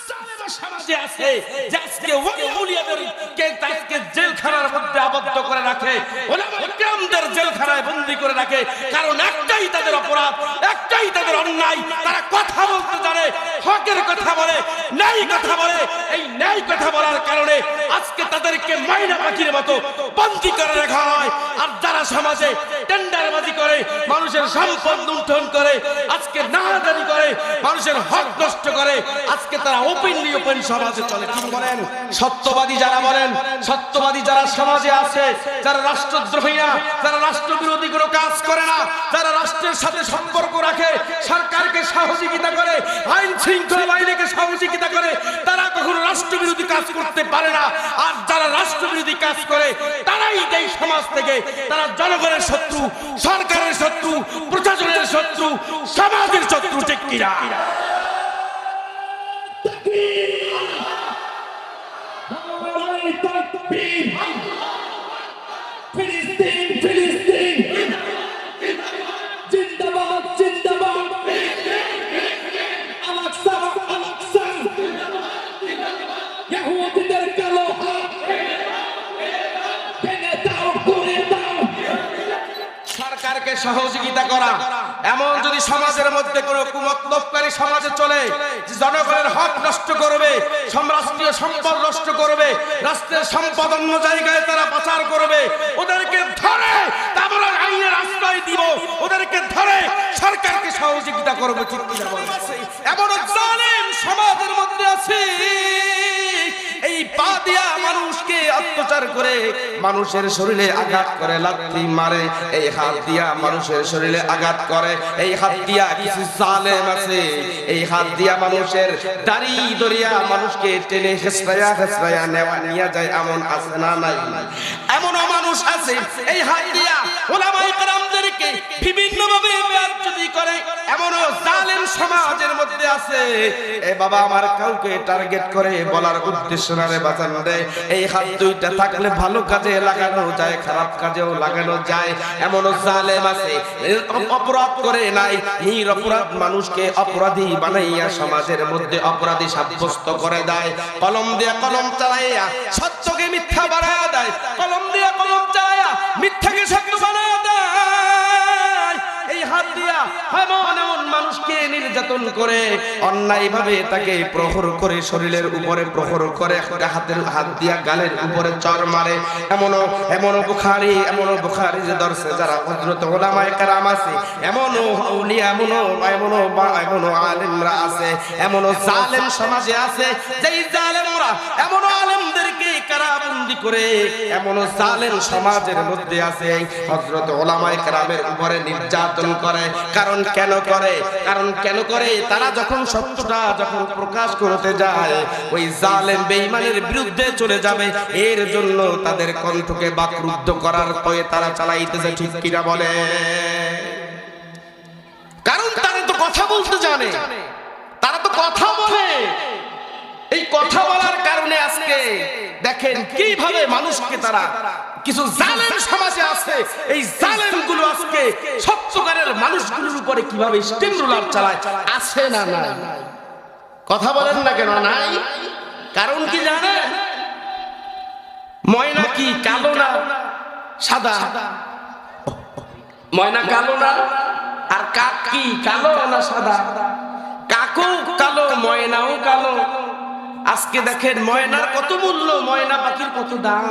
জালেম সমাজে আছে যে আজকে ওলি আউলিয়াদেরকে তাকে জেলখানার মধ্যে আবদ্ধ করে রাখে, উলামায়ে কিরামদের জেলখানায় বন্দী করে রাখে। কারণ একটাই তাদের অপরাধ, একটাই তাদের অন্যায়। তারা কথা বলতে জানে, হকের কথা বলে, ন্যায় কথা বলে। এই ন্যায় কথা বলার কারণে আজকে তাদেরকে ময়না পাখির মতো বন্দী করে রাখা হয়। আর যারা সমাজে টেন্ডারবাজি করে, মানুষের সম্পদ লুণ্ঠন করে, আজকে নাহাজারি করে, মানুষের হক নষ্ট করে, আজকে তারা ওপেনলি ওপেন সমাজে চলে। কি বলেন? সত্যবাদী যারা বলেন, সত্যবাদী যারা সমাজে আছে, যারা রাষ্ট্রদ্রোহী না, যারা রাষ্ট্রবিরোধী কোনো কাজ করে না, যারা রাষ্ট্রের সাথে সম্পর্ক রাখে, সরকারকে সহযোগিতা করে, আইন শৃঙ্খলা বাহিনীকে সহযোগিতা করে, তারা কখনো রাষ্ট্রবিরোধী কাজ করতে পারে না। আর যারা রাষ্ট্রবিরোধী কাজ করে তারাই এই সমাজ থেকে, তারা জনগণের শত্রু, সরকারের শত্রু, প্রশাসনের শত্রু, সমাজের শত্রু। ঠিক কিনা? ফিলিস্তিন ফিলিস্তিন জিন্দাবাদ জিন্দাবাদ আল-আকসা আল-আকসা ইহুদিদের কালো হাত ভেঙে দাও, করে দাও। সরকারকে সহযোগিতা করা, এমন যদি সমাজের মধ্যে কোনো কুমতলবকারী সমাজে চলে, জনগণের হক নষ্ট করবে, রাষ্ট্রীয় সম্পদ নষ্ট করবে, রাষ্ট্রের সম্পদ অন্য জায়গায় তারা পাচার করবে, ওদেরকে ধরে আমরা আইনের আশ্রয় দিব, ওদেরকে ধরে সরকারকে সহযোগিতা করবে। ঠিক কি না? এমন জালেম সমাজের মধ্যে আছে, এই পা দিয়া মানুষকে অত্যাচার করে, মানুষের শরীরে আঘাত করে, লাথি মারে, এই হাত দিয়া মানুষের শরীরে আঘাত করে, এই হাত দিয়া কিছু জালেম আছে, এই হাত দিয়া মানুষের দাড়ি দরিয়া মানুষকে টেনে হেসরায়া হেসরায়া নেওয়া নিয়ে যায়। এমন আছে না? নাই? এমনও মানুষ আছে এই হাত দিয়া উলামায়ে কেরামদেরকে বিভিন্নভাবে বেয়াদবি করে। এমনও জালেম সমাজের মধ্যে আছে, এ বাবা আমার কাউকে টার্গেট করে বলার উদ্দেশ্য না রে বাঁচান রে। এই হাত দুইটা থাকলে ভালো কাজে লাগানো যায়, খারাপ কাজেও লাগানো যায়। এমনও জালেম আছে অপরাধ করে নাই, নিরপরাধ মানুষকে অপরাধী বানাইয়া সমাজের মধ্যে অপরাধী সাব্যস্ত করে দেয়। কলম দিয়ে কলম চালাইয়া সত্যকে মিথ্যা বানায়া দেয়, কলম দিয়ে কলম চালাইয়া মিথ্যাকে সত্য বানায়া দেয়। এই হাত দিয়া এমন এমন মানুষকে নির্যাতন করে, অন্যায় ভাবে তাকে প্রহর করে, শরীরের উপরে প্রহর করে, হাত দিয়া গালের উপরে চড় মারে। এমনও বুখারী যে দর্শে যারা হযরত উলামায়ে কেরাম আছে, এমনও আউলিয়া, এমনও আলেমরা আছে, এমনও জালেম সমাজে আছে, যেই জালেমরা এমনও আলেমদেরকে কারাবন্দী করে, এমনও জালেম সমাজের মধ্যে আছে হযরত উলামায়ে কেরামের উপরে নির্যাতন করে। কারণ কেন করে? তারা যখন সত্যটা যখন প্রকাশ করতে যায়, ওই জালেম বেঈমানের বিরুদ্ধে চলে যাবে, এর জন্য তাদের কণ্ঠকে বাকরুদ্ধ করার পথে তারা চালাইতেছে। ঠিক কিনা বলে? কারণ তারা তো কথা বলতে জানে, তারা তো কথা বলে। এই কথা বলার কারণে আজকে দেখেন কিভাবে মানুষকে তারা, কিছু জালেম সমাজে আছে, এই জালেমগুলো আজকে সত্যকারের মানুষগুলোর উপরে কিভাবে স্টিম রোলার চালায়। আছে না? নাই? কথা বলেন না কেন? নাই। কারণ কি জানেন? ময়না কি কালো না সাদা? ময়না কালো না? আর কাক কি কালো না সাদা? কাকও কালো, ময়নাও কালো। আজকে দেখেন ময়নার কত মূল্য, ময়না পাখির কত দাম।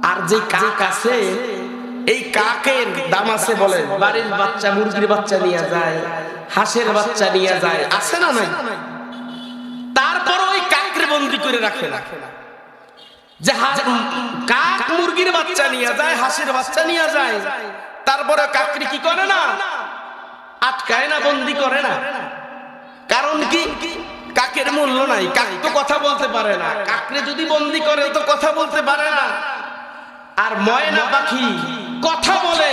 আর যে কাক আছে, এই কাকের দাম আছে বলে, বাড়ির বাচ্চা, মুরগির বাচ্চা নিয়ে যায়, হাঁসের বাচ্চা নিয়ে যায়। আছে না? নাই? তারপর ওই কাকরে বন্দী করে রাখে না। যে কাক মুরগির বাচ্চা নিয়ে যায়, হাঁসের বাচ্চা নিয়ে যায়, তারপরে কাকরি কি করে না? আটকায় না, বন্দী করে না। কারণ কি? কাকের মূল্য নাই, কাক তো কথা বলতে পারে না। কাকরে যদি বন্দী করে তো কথা বলতে পারে না। আর ময়না পাখি কথা বলে,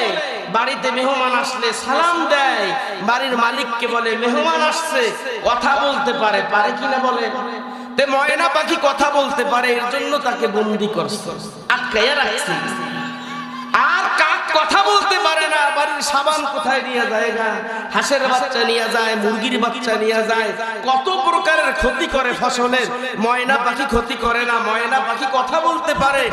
বাড়িতে মেহমান আসলে সালাম দেয়, বাড়ির মালিককে বলে মেহমান আসছে, কথা বলতে পারে। পারে কিনা বলে? তে ময়না পাখি কথা বলতে পারে, এর জন্য তাকে বন্দী করছে, আটকাইয়া রাখছে। আর কাক কাক কথা বলতে পারে না, বাড়ির সাবান কোথায় নিয়ে যায় না, হাঁসের বাচ্চা নিয়ে যায়, মুরগির বাচ্চা নিয়ে যায়, কত প্রকারের ক্ষতি করে ফসলের। ময়না পাখি ক্ষতি করে না, ময়না পাখি কথা বলতে পারে,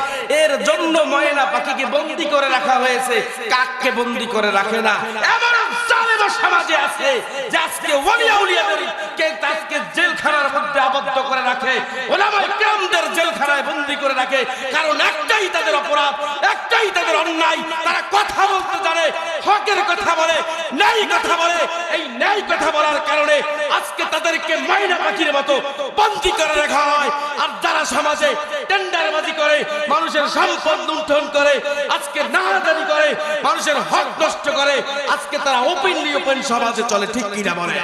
এর জন্য ময়না পাখিকে বন্দি করে রাখা হয়েছে, কাককে বন্দি করে রাখে না। এমন জালেম সমাজে আছে যে আজকে ওলিয়া উলিয়াদেরকে আজকে জেলখানার মধ্যে আবদ্ধ করে রাখে, ওলামায়ে কেরামদের জেলখানায় বন্দি করে রাখে। কারণ একটাই তাদের অপরাধ, একটাই তাদের অন্যায়, তারা কথা বলতে জানে, হকের কথা বলে, ন্যায় কথা বলে। এই ন্যায় কথা বলার কারণে আজকে তাদেরকে ময়না পাখির মতো বন্দি করে রাখা হয়। আর যারা সমাজে টেন্ডারবাজি করে, মানুষের সম্পদ লুণ্ঠন করে, আজকে নাড়াচাড়ি করে, মানুষের হক নষ্ট করে, আজকে তারা ওপেন সমাজে চলে, ঠিক কিনা বলে?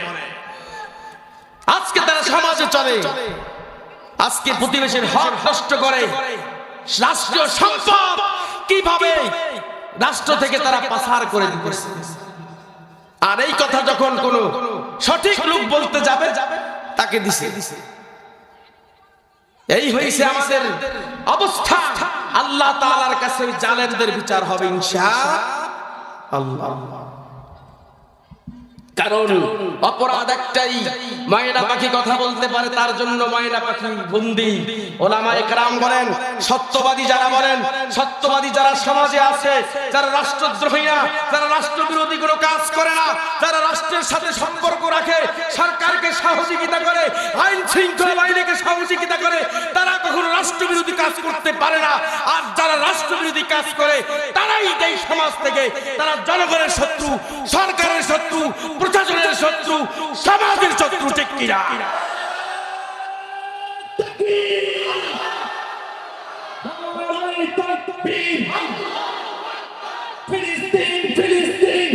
আজকে তারা সমাজে চলে, আজকে প্রতিবেশীর হক নষ্ট করে, রাষ্ট্রীয় সম্পদ কিভাবে রাষ্ট্র থেকে তারা পাচার করে দিতেছে। আর এই কথা যখন কোন সঠিক লোক বলতে যাবে, তাকে দিছে। এই হইছে আমাদের অবস্থা। আল্লাহ তাআলার কাছে জালেমদের বিচার হবে ইনশাআল্লাহ। কারণ অপরাধ একটাই, ময়না পাখি কথা বলতে পারে, তার জন্য ময়না পাখি বন্দী। ওলামায়ে কেরাম বলেন, সত্যবাদী যারা বলেন, সত্যবাদী যারা সমাজে আছে, যারা রাষ্ট্রদ্রোহী না, যারা রাষ্ট্রবিরোধী কোনো কাজ করে না, যারা রাষ্ট্রের সাথে সম্পর্ক রাখে, সরকারকে সহযোগিতা করে, আইন শৃঙ্খলা বাহিনীকে সহযোগিতা করে, তারা কখনো রাষ্ট্রবিরোধী কাজ করতে পারে না। আর যারা রাষ্ট্রবিরোধী কাজ করে, তারাই এই সমাজ থেকে, তারা জনগণের শত্রু, সরকারের শত্রু, প্রশাসনের শত্রু, সমাজের শত্রু, ঠিক কিনা? ফিলিস্তিন ফিলিস্তিন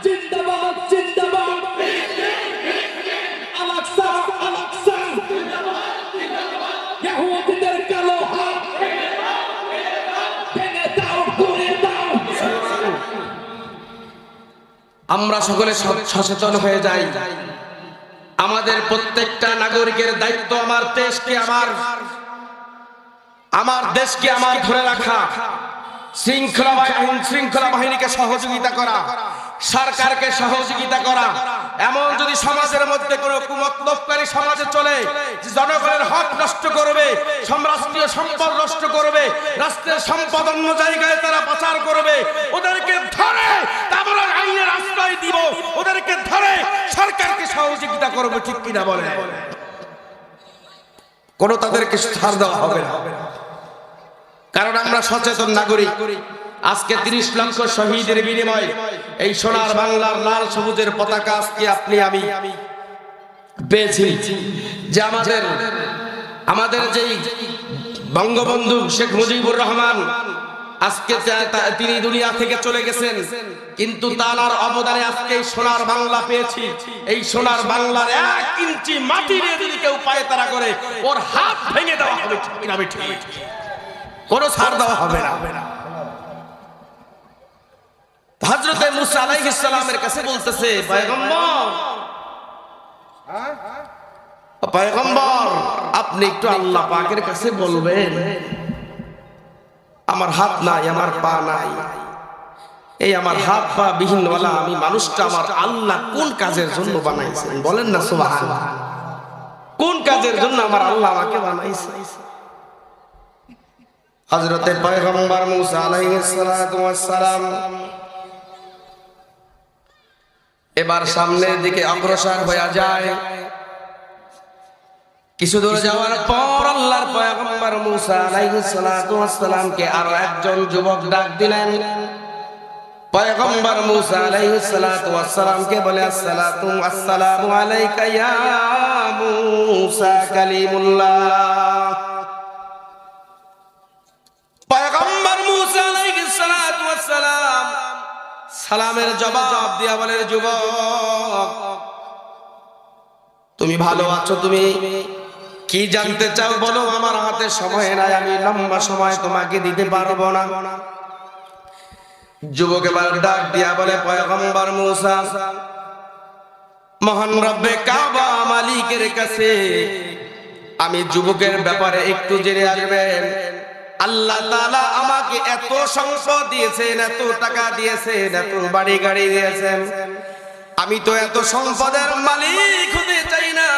জিন্দাবাদ জিন্দাবাদ, আল-আকসা আল-আকসা, ইহুদিদের কালো হাত ভেঙে দাও, করে দাও। আমরা সকলে সচেতন হয়ে যাই। আমাদের প্রত্যেকটা নাগরিকের দায়িত্ব আমার দেশকে, আমার দেশকে আমার ধরে রাখা, শৃঙ্খলা বাহিনীকে সহযোগিতা করা, সরকারকে সহযোগিতা করা। এমন যদি সমাজের মধ্যে কোনো কুমতলবকারী সমাজে চলে, জনগণের হক নষ্ট করবে, রাষ্ট্রীয় সম্পদ নষ্ট করবে, রাষ্ট্রের সম্পদ অন্য জায়গায় তারা পাচার করবে, ওদেরকে ধরে আমরা আইনের আশ্রয় দিব, ওদেরকে ধরে সরকারকে সহযোগিতা করবে, ঠিক কিনা বলে? কোনো তাদেরকে ছাড় দেওয়া হবে না। কারণ আমরা সচেতন নাগরিক। আজকে 30 লক্ষ শহীদের বিনিময়ে এই সোনার বাংলার লাল সবুজের পতাকা আজকে আপনি আমি পেয়েছি। যে আমাদের যেই বঙ্গবন্ধু শেখ মুজিবুর রহমান আজকে তিনি দুনিয়া থেকে চলে গেছেন, কিন্তু তার অবদানে আজকে এই সোনার বাংলা পেয়েছি। এই সোনার বাংলার 1 ইঞ্চি মাটি নিয়ে যদি কেউ পায়তারা করে, ওর হাত ভেঙে দেওয়া হবে, ঠিক কিনা? কোনো ছাড় দেওয়া হবে না। হযরতে মুসা আলাইহিস সালামের কাছে বলতেছে, পয়গম্বর আপনি একটু আল্লাহ পাকের কাছে বলবেন, আমার হাত নাই, আমার পা নাই, এই আমার হাত পা বিহীনওয়ালা আমি মানুষটা আমার আল্লাহ কোন কাজের জন্য বানাইছেন? বলেন না সুবহানাল্লাহ। কোন কাজের জন্য আমার আল্লাহ আমাকে বানাইছেন? হযরতে পয়গম্বর মুসা আলাইহিস সালাতু ওয়াস সালাম এবার সামনের দিকে অগ্রসর হয়ে যায়। কিছু দূর যাওয়ার পর আল্লাহর পয়গম্বর মুসা আলাইহিস সালাতু ওয়াস সালামকে আরো একজন যুবক ডাক দিলেন। পয়গম্বর মুসা আলাইহিস সালাতু ওয়াস সালামকে বলে, আসসালামু আলাইকা ইয়া মুসা কালিমুল্লাহ। পয়গম্বর মুসা আলাইহিস সালাতু ওয়াস সালাম সালামের জবাব দিয়া বলে, যুবক তুমি ভালো আছো? তুমি কি জানতে চাও বলো, আমার হাতে সময় নাই, আমি লম্বা সময় তোমাকে দিতে পারবো না। যুবক এবার ডাক দিয়া বলে, পয়গম্বর মুসা, মহান রব্বে কাবা মালিকের কাছে আমি যুবকের ব্যাপারে একটু জেনে আসবেন। আল্লাহ তাআলা আমাকে এত সম্পদ দিয়েছেন, এত টাকা দিয়েছেন, এত বাড়ি গাড়ি দিয়েছেন, আমি তো এত সম্পদের মালিক হতে চাই না,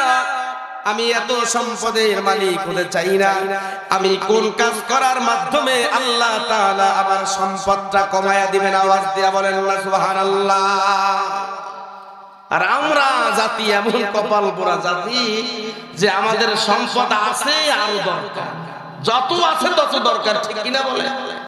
আমি এত সম্পদের মালিক হতে চাই না। আমি কোন কাজ করার মাধ্যমে আল্লাহ তাআলা আমার সম্পদটা কমায়া দিবেন? আওয়াজ দিয়া বলেন না সুবহানাল্লাহ। আর আমরা জাতি এমন কপাল পোড়া জাতি যে আমাদের সম্পদ আছে আরো দরকার, যত আছে তত দরকার, ঠিক কিনা বলে?